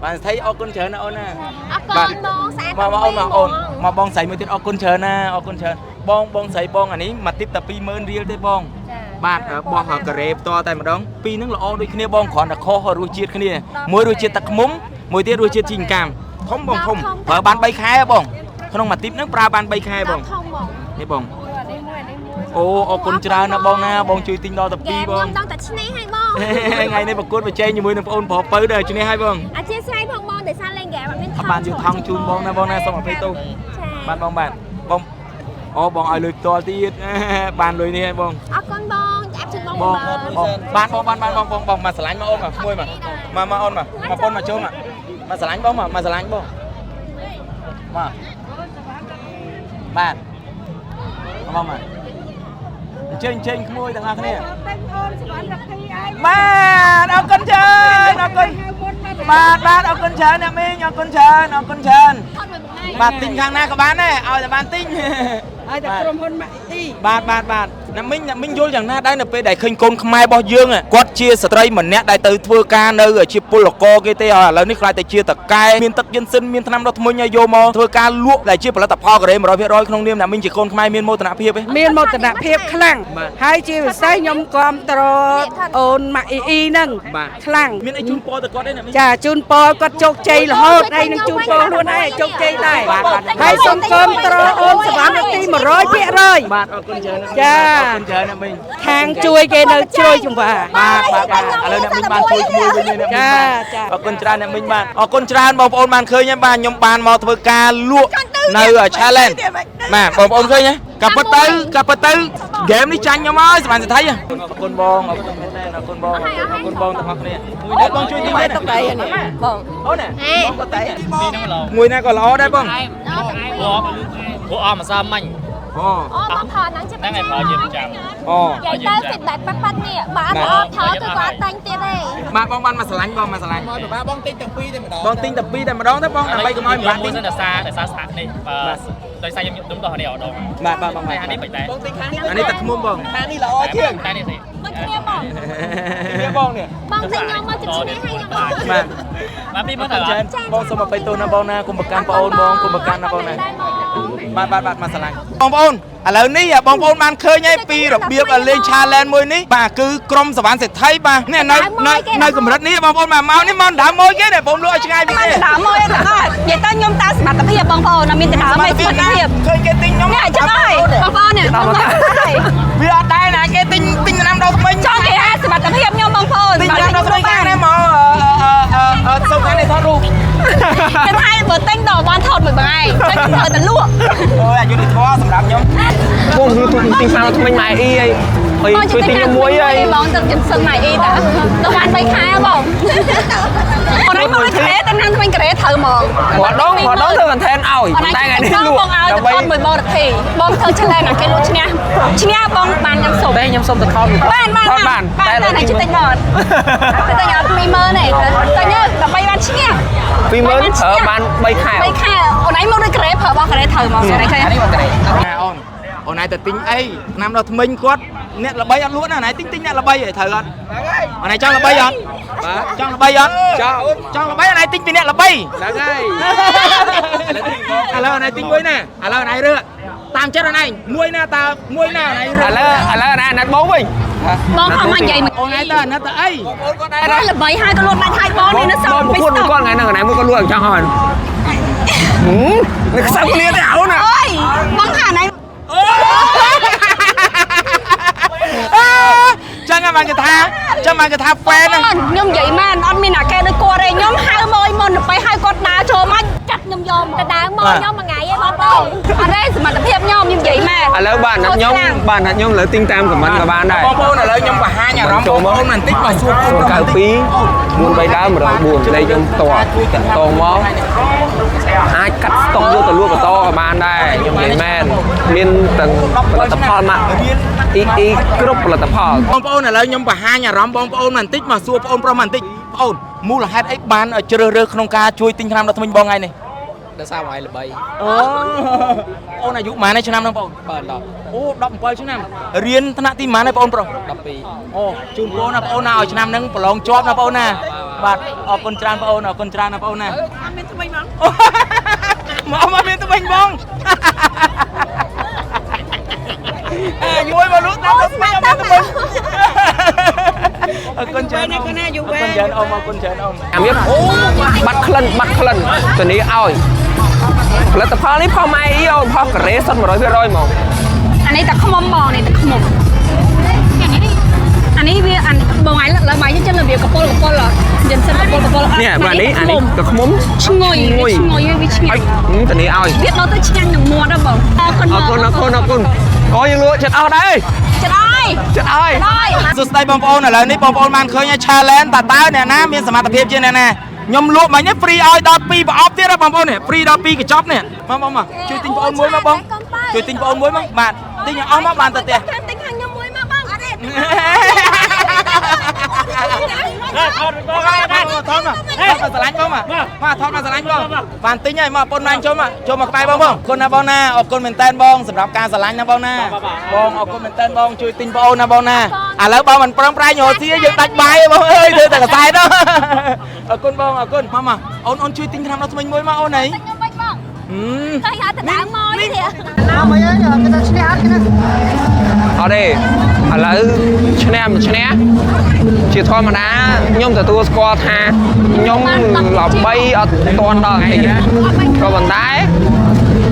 បាទសេដ្ឋីអរគុណច្រើនណាអូនណា អរគុណបងស្អាត មកអូនមកអូនមកបងស្រីមួយទៀតអរគុណច្រើនណាអរគុណច្រើនបងស្រីបងអានេះមកទីបតែ20000រៀលទេបងបាទបោះការ៉េផ្ទាល់តែម្ដងពីរហ្នឹងល្អដូចគ្នាបងគ្រាន់តែខុសរសជាតិគ្នាមួយរសជាតិទឹកខ្មុំមួយទៀតរសជាតិជីងកាមធំបងធំប្រើបាន3ខែបងក្នុងមួយទីបហ្នឹងប្រើបាន3ខែបងនេះបងអូអរគុណច្រើនណាបងណាបងជួយទិញដល់តែ2បងខ្ញុំដល់តែឈ្នះហើយបង ថ្ងៃនេះប្រកួតប្រជែងជាមួយនឹងបងអូនប្រុសពៅដែរឈ្នះហើយបង អធិស្ឋានផងបងដោយសារលេងហ្គេមអត់មានថ បានយកថង់ជូនបងណាបងណាសូមអភ័យទោសបាទបងអូបងឲ្យលុយផ្ទាល់ទៀតបានលុយនេះហើយបង អរគុណបងចាក់ជូនបង បងបានមកស្រឡាញ់មកអូនមកមួយមកអូនមកប៉ុនមកចូលមកស្រឡាញ់បងមកស្រឡាញ់បងមកបាទបងមកអញ្ជើញក្មួយទាំងអស់គ្នាបាទអរគុណច្រើនអរគុណបាទអរគុណច្រើនអ្នកមីងអរគុណច្រើនបាទទិញខាងណាក៏បានដែរឲ្យតែបានទិញ ហើយតែក្រុមហ៊ុនម៉ាក់អ៊ី បាទអ្នកមីងយល់យ៉ាងណាដែរនៅពេលដែលឃើញកូនខ្មែររបស់យើងគាត់ជាស្ត្រីម្នាក់ដែលទៅធ្វើការនៅជាពលករគេទេឥឡូវនេះខ្លាចតែជាតកែមានទឹកយិនសិនមានថ្នាំដល់ថ្មិញឲ្យយកមកធ្វើការលក់ដែលជាផលិតផលកូរ៉េ 100% ក្នុងនាមអ្នកមីងជាកូនខ្មែរមានមោទនភាពទេ មានមោទនភាពខ្លាំងហើយជាពិសេសខ្ញុំគ្រប់ត្រអូនម៉ាក់អ៊ីហ្នឹងខ្លាំង មានអីជូនពរទៅគាត់ទេអ្នកមីង ចាជូនពរគាត់ជោគជ័យរហូតហើយនឹងជូនពរខ្លួនឯងជោគជ័យដែរហើយសូមគ្រប់ត្រអូនសវណ្ណរទ្ធី 100% បាទអរគុណច្រើន ចា អរគុណច្រើនអ្នកមីង ខាងជួយគេនៅជួយចង្វា បាទឥឡូវអ្នកមីងបានជួយមួយវិញអ្នកមីង ចា អរគុណច្រើនអ្នកមីងបាទអរគុណច្រើនបងប្អូនបានឃើញហើយបាទខ្ញុំបានមកធ្វើការលក់នៅ challenge បាទបងប្អូនឃើញទេកាពិតទៅហ្គេមនេះចាញ់ខ្ញុំហើយសវណ្ណសេដ្ឋីអរគុណបងអរគុណមែនអរគុណបងទាំងអស់គ្នាអូបងជួយទីនេះតុកដៃនេះបងអូនណាតុកដៃមួយណាក៏ល្អដែរបង ព្រោះអមម្សិលមិញ Ô mà phở nắng chỉ Nắng này phở gì cũng chậm. Vậy ta xịt đại bắt bắt nè bà phở thở tôi có tanh tiền đây បាទបងបានមកឆ្លាញ់បងមកឆ្លាញ់ បងទិញទាំងពីរតែម្ដង បងទិញតែ2តែម្ដងទេបងដើម្បីកុំឲ្យមិនបាន មួ ទិ យ ញ សិនតែសារស្អាតនេះដោយសារខ្ញុំដុំដោះនេះអត់ដង បាទបង អានេះមិនដែរបងទិញខាងនេះ អានេះតែឃ្មុំបង ខាងនេះល្អជាងខាងនេះទេ Mất kia bỏng នេះបងនេះ Bỏng tình nhau mà chụp chine hay nhau បាទពីមើលទៅ ចាបងសូមឲ្យទូណាបងណាគុំប្រកាន់បងអូនបងគុំប្រកាន់ណាបងណាបាទមកឆ្លាញ់បងប្អូនឥឡូវនេះបងប្អូនបានឃើញហើយពីរបៀបលេង challenge មួយនេះបាទគឺក្រុមសវណ្ណសេដ្ឋីបាទនេះនៅកម្រិតនេះបងប្អូនមកនេះមកដើមមួយគេនេះបងលក់ឲ្យឆ្ងាយពីគេ ដើមមួយហ្នឹងអត់និយាយទៅខ្ញុំតាមសមត្ថភាពបងប្អូនមានតែដើមមិនសមត្ថភាព ឃើញគេទិញខ្ញុំ នេះចឹងហើយបងប្អូននេះខ្ញុំថា វាអត់ដែរណាគេទិញឆ្នាំដល់ថ្មី ចង់គេអាសមត្ថភាពខ្ញុំបងប្អូន ទិញឆ្នាំដល់ថ្មីគេណាមកសុំតែថតរូប គេថាបើទិញដល់បានថតមួយថ្ងៃចឹងទៅតែលក់ អូយអាយុនេះធေါ်សម្រាប់ខ្ញុំ បងគឺទិញសាំងថ្មីម៉ែអ៊ីអីជួយទិញខ្ញុំមួយអី បងទៅជិះសឹងម៉ៃអ៊ីតាដល់បាន3ខែបងអរ៉ៃមកក្រេតែណាំថ្មីក្រេត្រូវហ្មង គាត់ដងទៅកន្តែនឲ្យតែថ្ងៃនេះលក់ បងឲ្យទៅថតមួយបរទេសបងធ្វើឆ្លែងណាគេលក់ឈ្នះបងបានខ្ញុំសុំ តែខ្ញុំសុំទៅថត បានតែតែជិះទិញអត់តែអត់20000ទេតែញ៉ាំដើម្បីបានឈ្នះ 20000ប្រើបាន3ខែ 3ខែអូនឯងមកដូចក្រេប្រើបងក្រេត្រូវហ្មងក្រេ អានេះមកក្រេណាអូនឯងទៅទិញអីឆ្នាំដល់ថ្មិញគាត់អ្នកល្បីអត់លក់ណាអូនឯងទិញអ្នកល្បីឲ្យត្រូវអត់អូនឯងចង់ល្បីអត់បាទចង់ល្បីអត់ចង់ល្បីអូនឯងទិញពីអ្នកល្បីហ្នឹងហើយឥឡូវអូនឯងទិញមួយណាឥឡូវអូនឯងរើតាមចិត្តអូនឯងមួយណាតើមួយណាអូនឯងរើ ឥឡូវណាណាត់បងវិញ បងខំមកនិយាយ អូនឯងតើណាត់ទៅអី បងគាត់ដែរល្បីហើយក៏លក់ដាច់ហើយបងនេះនៅសល់ ប្រគួតគាត់ថ្ងៃហ្នឹងថ្ងៃមួយគាត់លក់ចង់អត់នេះខ្សឹបគ្នាទេអូនណា អើយបងខាងណៃ ចឹងមកគេថាចឹងមកគេថាហ្វេនហ្នឹង ខ្ញុំនិយាយមែនអត់មានអាគេដូចគាត់ទេខ្ញុំហៅមកមុនទៅហើយគាត់ដើរចូលមកចាត់ខ្ញុំយកមក Đà đá môi nhau mà ngày ấy bông bông អត់ទេសមត្ថភាពខ្ញុំនិយាយមែន ឥឡូវបានខ្ញុំលើទិញតាមខមមិនក៏បានដែរ បងប្អូនឥឡូវខ្ញុំបង្ហាញអារម្មណ៍បងប្អូនបន្តិចមកសួរបងប្អូន 92 4 3ដើម104លេខខ្ញុំតមកអាចកាត់ស្តុកយកទៅលក់បន្តក៏បានដែរខ្ញុំនិយាយមែនមានទាំងផលិតផលមកអ៊ីគ្រប់ផលិតផល បងប្អូនឥឡូវខ្ញុំបង្ហាញអារម្មណ៍បងប្អូនបន្តិចមកសួរបងប្អូនបន្តិចបងប្អូនមូលហេតុអីបានជ្រើសរើសក្នុងការជួយទិញថ្នាំដល់ថ្មិញបងថ្ងៃនេះ ដោយសារវាយល្បី អូនអាយុប៉ុន្មានឆ្នាំហ្នឹងបងបាទអូ17ឆ្នាំរៀនថ្នាក់ទីប៉ុន្មានឯងបងប្រុស 12 អូជូនបងណាបងណាឲ្យឆ្នាំហ្នឹងប្រឡងជាប់ណាបងណាបាទអរគុណច្រើនបងអរគុណច្រើនណាបងណាអត់មានថ្មិញបងមកមានថ្មិញបងយួយមកលុកតាមថ្មិញអត់មានថ្មិញអរគុណច្រើនអរគុណច្រើនអរគុណច្រើនអរ អាមានបាត់ក្លិនទៅនេះឲ្យផលិតផលនេះផលម៉ៃអ៊ីអូផលការ៉េសុទ្ធ 100% ហ្មង អានេះតែខ្មុំបងនេះតែខ្មុំអានេះវាបងឯងលើបាយចឹងរបៀបកពុលយើងសិនកពុល នេះបាទនេះអានេះក៏ខ្មុំ ឈ្ងុយវាឆ្ងាញ់ ឲ្យទៅនេះឲ្យ វាដល់ទៅឆ្ងាញ់នឹងមាត់ហ្នឹងបងអរគុណ អូយើងលក់ចិត្តអស់ដែរ ចិត្តអើយ សួស្តីបងប្អូនឥឡូវនេះបងប្អូនបានឃើញ challenge តើអ្នកណាមានសមត្ថភាពជាងអ្នកណាខ្ញុំលក់មិញនេះ free ឲ្យដល់2ប្រអប់ទៀតហ៎បងប្អូននេះ free ដល់2កញ្ចប់នេះមកជួយទិញបងប្អូនមួយមកបងជួយទិញបងប្អូនមួយមកបាទទិញឲ្យអស់មកបានទៅផ្ទះ ទិញខាងខ្ញុំមួយមកបងអត់ទេ ថតមកស្រឡាញ់បងមកថតមកស្រឡាញ់បងបានទិញហើយមកបងណាចូលមកក្បែរបងគុណណាបងណាអរគុណមែនតើបងសម្រាប់ការស្រឡាញ់ណាបងណាបងអរគុណមែនតើបងជួយទិញបងណាបងណាឥឡូវបងមិនប្រឹងប្រែងរត់ទៀតយើងដាច់បាយបងអើយធ្វើតែកសែតអរគុណបងអរគុណមកអូនជួយទិញថ្នាំដល់ថ្មិញមួយមកអូនអី ខ្ញុំមិនបង ហឹម ឃើញអត់ដៅមកនេះទេ អត់ទេឥឡូវឈ្នះជាធម្មតាខ្ញុំទទួលស្គាល់ថាខ្ញុំល្បីអត់ទាន់ដល់ថ្ងៃនេះក៏ប៉ុន្តែ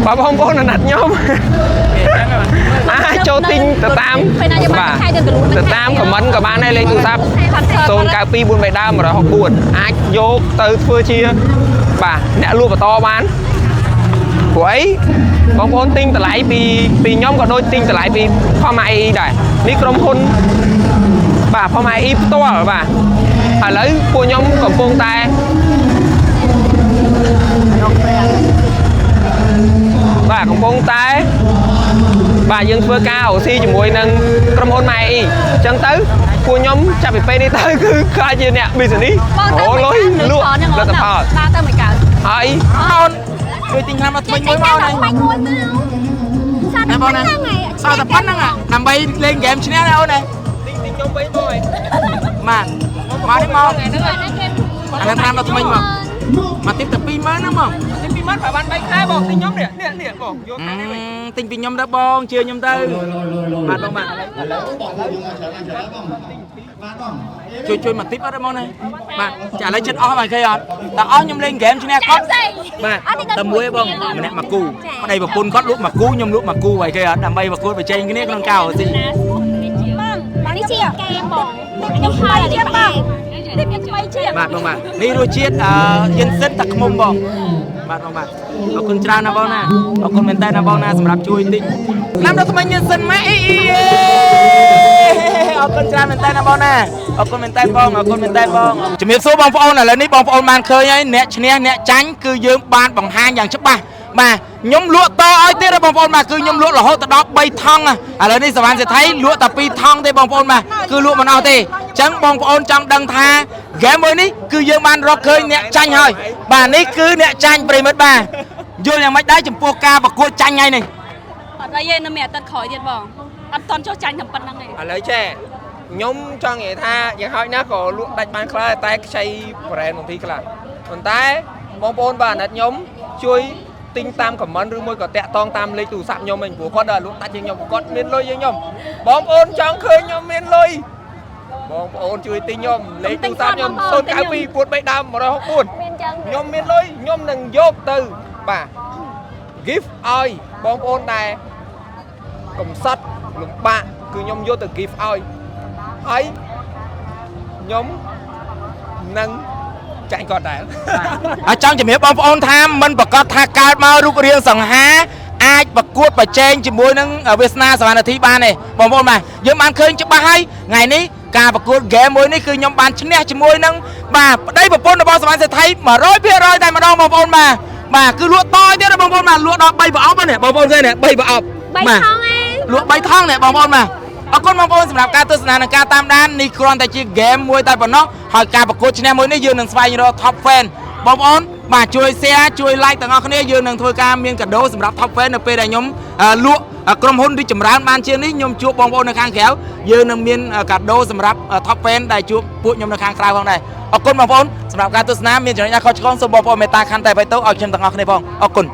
បងប្អូនណាត់ខ្ញុំអាចចូលទិញទៅតាមទៅតាមខមមិនក៏បានដែរលេខទូរស័ព្ទ 092 43ដើម164អាចយកទៅធ្វើជាបាទអ្នកលក់បន្តបានព្រោះអីបងប្អូនទិញតម្លៃពីខ្ញុំក៏ដូចទិញតម្លៃពីផលម៉ៃអ៊ីដែរនេះក្រុមហ៊ុនបាទផលម៉ៃអ៊ីផ្ទាល់បាទឥឡូវពួកខ្ញុំកំពុងតែបាទកំពុងតែ បាទយើងធ្វើការអូស៊ីជាមួយនឹងក្រុមហ៊ុន ម៉ែអ៊ីអញ្ចឹងទៅពួកខ្ញុំចាប់ពីពេលនេះទៅគឺខ្លាចជាអ្នក business អូលុយលក់លទ្ធផល បាទទៅមិនកើត ហើយ អូនជួយទិញឆ្នាំមកថ្មីមួយមកណា ថ្មីមួយមកសាតែប៉ុណ្ណឹងឯង សោះតែប៉ុណ្្នឹងដើម្បីលេងហ្គេមឈ្នះណាអូនណា ទិញខ្ញុំវិញមកហើយ បាទមកនេះមកអានេះឆ្នាំមកថ្មីមកទិញតែ20000ណាមក ទិញពីម៉ាត់ប្រហែល3ខែបងទិញខ្ញុំនេះបងយកខាងនេះវិញ ទិញពីខ្ញុំទៅបងជឿខ្ញុំទៅបាទបងបាទជួយមកទីបអត់មកណាបាទចាឥឡូវចិត្តអស់ហើយឃើញអត់តែអស់ខ្ញុំលេងហ្គេមឈ្នះគាត់បាទតែមួយបងម្នាក់មកគូប្តីប្រពន្ធគាត់លក់មកគូខ្ញុំលក់មកគូហើយឃើញអត់ដើម្បីប្រកួតប្រជែងគ្នាក្នុងកៅអូស៊ី បងនេះជាកែបងខ្ញុំហើយជាបងនេះមានថ្មីជា បាទបងបាទនេះរសជាតិយិនសិនតែខ្មុំបងបាទបងបាទអរគុណច្រើនណាបងណាអរគុណមែនតើណាបងណាសម្រាប់ជួយទិញឆ្នាំដល់ថ្មីយិនសិនម៉ែអ៊ីអរគុណច្រើនមែនតើណាបងណាអរគុណមែនតើបងអរគុណមែនតើបងជំរាបសួរបងប្អូនឥឡូវនេះបងប្អូនបានឃើញហើយអ្នកឈ្នះអ្នកចាញ់គឺយើងបានបង្ហាញយ៉ាងច្បាស់បាទខ្ញុំលក់តឲ្យទៀតបងប្អូនបាទគឺខ្ញុំលក់រហូតដល់3ថង់ឥឡូវនេះសវណ្ណសេដ្ឋីលក់តែ2ថង់ទេបងប្អូនបាទគឺលក់មិនអស់ទេអញ្ចឹងបងប្អូនចង់ដឹងថាហ្គេមមួយនេះគឺយើងបានរកឃើញអ្នកចាញ់ហើយបាទនេះគឺអ្នកចាញ់ប្រិមិត្តបាទយល់យ៉ាងម៉េចដែរចំពោះការប្រកួតចាញ់ថ្ងៃនេះ អត់អីទេនៅមានអាទិត្យក្រោយទៀតបងអត់តន់ចុះចាញ់តែប៉ុណ្្នឹងទេ ឥឡូវចេះខ្ញុំចង់និយាយថាយ៉ាងហោចណាស់ក៏លក់ដាច់បានខ្លះតែខ្ចី brand បន្តិចខ្លះប៉ុន្តែបងប្អូនបាទអាណិតខ្ញុំជួយទិញតាម comment ឬមួយក៏តាក់តងតាមលេខទូរស័ព្ទខ្ញុំវិញព្រោះគាត់ដល់លក់ដាច់ជាងខ្ញុំគាត់មានលុយជាងខ្ញុំបងប្អូនចង់ឃើញខ្ញុំមានលុយបងប្អូនជួយទិញខ្ញុំលេខទូរស័ព្ទខ្ញុំ092 43ដើម164 មានចឹង ខ្ញុំមានលុយខ្ញុំនឹងយកទៅបាទ gift ឲ្យបងប្អូនដែរកំសត់លំបាកគឺខ្ញុំយកទៅ gift ឲ្យហើយខ្ញុំនឹងចាញ់គាត់ដែរ ចង់ជំរាបបងប្អូនថាមិនប្រកាសថាកើតមករូបរាងសង្ហាអាចប្រកួតប្រជែងជាមួយនឹងវាសនាសវណ្ណធីបានទេបងប្អូនបាទយើងបានឃើញច្បាស់ហើយថ្ងៃនេះការប្រកួតហ្គេមមួយនេះគឺខ្ញុំបានឈ្នះជាមួយនឹងបាទប្តីប្រពន្ធរបស់សវណ្ណសេដ្ឋី 100% តែម្ដងបងប្អូនបាទគឺលក់តទៀតបងប្អូនបាទលក់ដល់3ប្រអប់នេះបងប្អូនឃើញនេះ3ប្រអប់ 3ថងឯង លក់3ថងនេះបងប្អូនបាទអរគុណបងប្អូនសម្រាប់ការទស្សនានិងការតាមដាននេះគ្រាន់តែជាហ្គេមមួយតែប៉ុណ្ណោះហើយការប្រកួតឈ្នះមួយនេះយើងនឹងស្វែងរក top fan បងប្អូនបាទជួយ share ជួយ like ទាំងអស់គ្នាយើងនឹងធ្វើការមានកាដូសម្រាប់ top fan នៅពេលដែលខ្ញុំលក់ក្រុមហ៊ុនរីកចម្រើនបានជាងនេះខ្ញុំជួបបងប្អូននៅខាងក្រៅយើងនឹងមានកាដូសម្រាប់ top fan ដែលជួបពួកខ្ញុំនៅខាងក្រៅផងដែរអរគុណបងប្អូនសម្រាប់ការទស្សនាមានចំណុចណាខុសឆ្គងសូមបងប្អូនមេត្តាខន្តីអភ័យទោសឲ្យខ្ញុំទាំងអស់គ្នាផងអរគុណ